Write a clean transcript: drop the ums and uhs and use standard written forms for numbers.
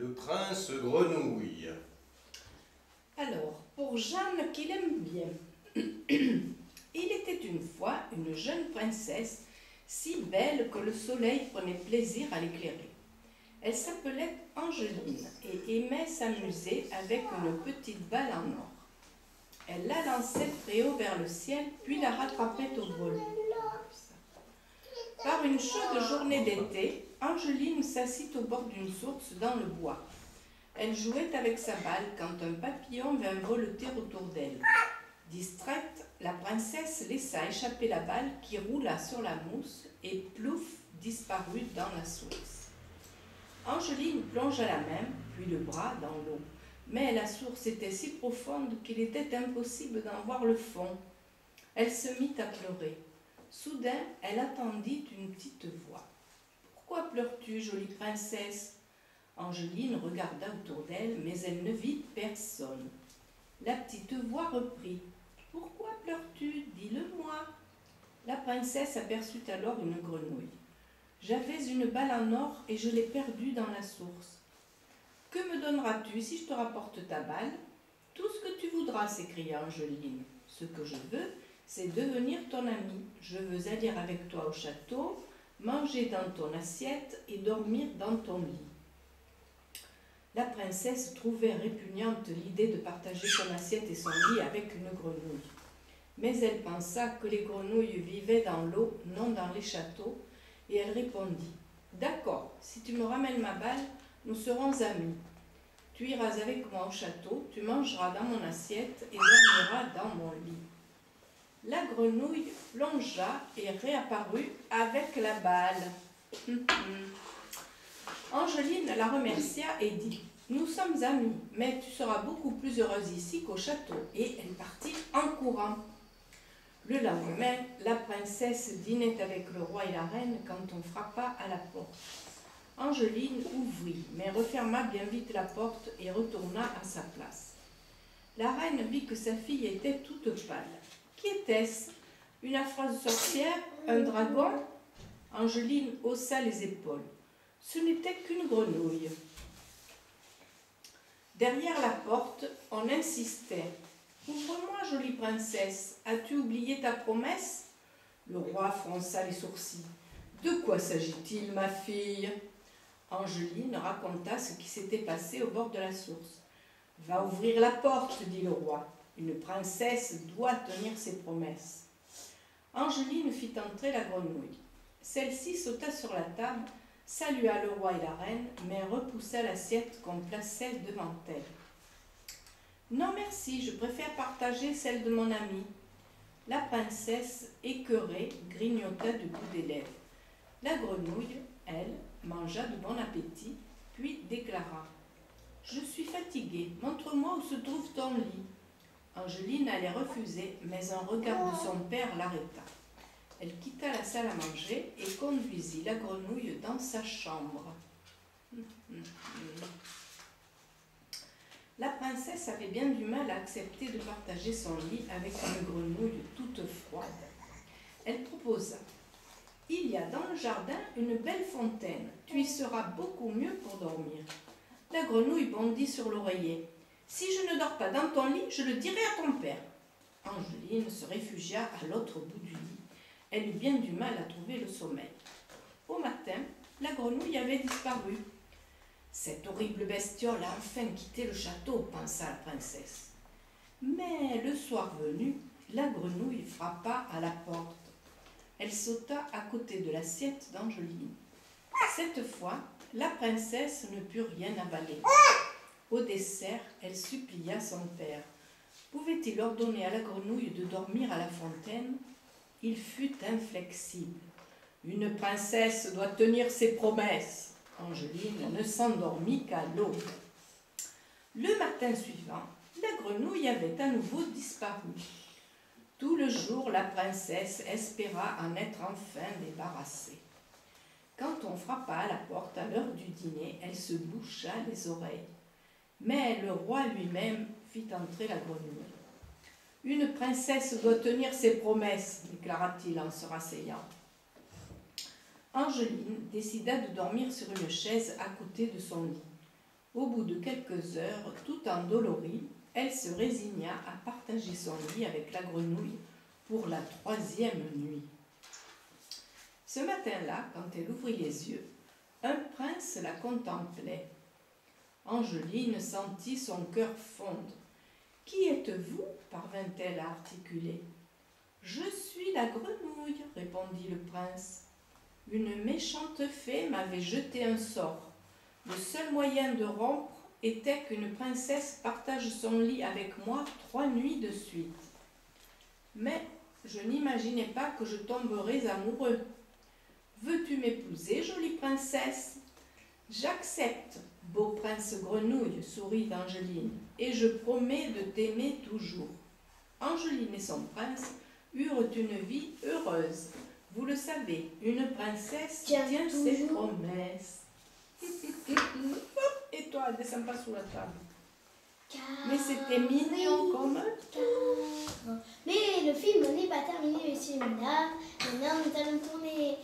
Le prince grenouille. Alors, pour Jeanne qui l'aime bien, il était une fois une jeune princesse si belle que le soleil prenait plaisir à l'éclairer. Elle s'appelait Angeline et aimait s'amuser avec une petite balle en or. Elle la lançait très haut vers le ciel, puis la rattrapait au vol. Par une chaude journée d'été, Angeline s'assit au bord d'une source dans le bois. Elle jouait avec sa balle quand un papillon vint voleter autour d'elle. Distraite, la princesse laissa échapper la balle qui roula sur la mousse et plouf, disparut dans la source. Angeline plongea la main, puis le bras dans l'eau. Mais la source était si profonde qu'il était impossible d'en voir le fond. Elle se mit à pleurer. Soudain, elle entendit une petite voix. « Pourquoi pleures-tu, jolie princesse ?» Angeline regarda autour d'elle, mais elle ne vit personne. La petite voix reprit. « Pourquoi pleures-tu? Dis-le-moi. » La princesse aperçut alors une grenouille. « J'avais une balle en or et je l'ai perdue dans la source. »« Que me donneras-tu si je te rapporte ta balle ?»« Tout ce que tu voudras, s'écria Angeline. « Ce que je veux, c'est devenir ton amie. Je veux aller avec toi au château, manger dans ton assiette et dormir dans ton lit. » La princesse trouvait répugnante l'idée de partager son assiette et son lit avec une grenouille. Mais elle pensa que les grenouilles vivaient dans l'eau, non dans les châteaux, et elle répondit « D'accord, si tu me ramènes ma balle, nous serons amis. Tu iras avec moi au château, tu mangeras dans mon assiette et dormiras dans mon lit. » La grenouille plongea et réapparut avec la balle. Angeline la remercia et dit « Nous sommes amis, mais tu seras beaucoup plus heureuse ici qu'au château. » Et elle partit en courant. Le lendemain, la princesse dînait avec le roi et la reine quand on frappa à la porte. Angeline ouvrit, mais referma bien vite la porte et retourna à sa place. La reine vit que sa fille était toute pâle. Qui était-ce? Une affreuse sorcière? Un dragon? Angeline haussa les épaules. Ce n'était qu'une grenouille. Derrière la porte, on insistait. « Ouvre-moi, jolie princesse, as-tu oublié ta promesse ?» Le roi fronça les sourcils. « De quoi s'agit-il, ma fille ?» Angeline raconta ce qui s'était passé au bord de la source. « Va ouvrir la porte, dit le roi. Une princesse doit tenir ses promesses. » Angeline fit entrer la grenouille. Celle-ci sauta sur la table, salua le roi et la reine, mais repoussa l'assiette qu'on plaçait devant elle. « Non, merci, je préfère partager celle de mon ami. » La princesse, écœurée, grignota du bout des lèvres. La grenouille, elle, mangea de bon appétit, puis déclara « Je suis fatiguée, montre-moi où se trouve ton lit. » Angeline allait refuser, mais un regard de son père l'arrêta. Elle quitta la salle à manger et conduisit la grenouille dans sa chambre. La princesse avait bien du mal à accepter de partager son lit avec une grenouille toute froide. Elle proposa « Il y a dans le jardin une belle fontaine. Tu y seras beaucoup mieux pour dormir. » La grenouille bondit sur l'oreiller. « Si je ne dors pas dans ton lit, je le dirai à ton père. » Angeline se réfugia à l'autre bout du lit. Elle eut bien du mal à trouver le sommeil. Au matin, la grenouille avait disparu. « Cette horrible bestiole a enfin quitté le château, » pensa la princesse. Mais le soir venu, la grenouille frappa à la porte. Elle sauta à côté de l'assiette d'Angeline. Cette fois, la princesse ne put rien avaler. Au dessert, elle supplia son père. Pouvait-il ordonner à la grenouille de dormir à la fontaine? Il fut inflexible. « Une princesse doit tenir ses promesses. » Angeline ne s'endormit qu'à l'aube. Le matin suivant, la grenouille avait à nouveau disparu. Tout le jour, la princesse espéra en être enfin débarrassée. Quand on frappa à la porte à l'heure du dîner, elle se boucha les oreilles. Mais le roi lui-même fit entrer la grenouille. « Une princesse doit tenir ses promesses, » déclara-t-il en se rasseyant. Angeline décida de dormir sur une chaise à côté de son lit. Au bout de quelques heures, tout endolorie, elle se résigna à partager son lit avec la grenouille pour la 3e nuit. Ce matin-là, quand elle ouvrit les yeux, un prince la contemplait. Angeline sentit son cœur fondre. « Qui êtes-vous » parvint-elle à articuler. « Je suis la grenouille » répondit le prince. « Une méchante fée m'avait jeté un sort. Le seul moyen de rompre était qu'une princesse partage son lit avec moi 3 nuits de suite. Mais je n'imaginais pas que je tomberais amoureux. Veux-tu m'épouser, jolie princesse ? J'accepte, beau prince grenouille, sourit Angeline, et je promets de t'aimer toujours. Angeline et son prince eurent une vie heureuse. Vous le savez, une princesse tient ses promesses. Et toi, descends pas sous la table. Mais c'était mignon comme Mais le film n'est pas terminé, messieurs et mesdames. Maintenant, nous allons tourner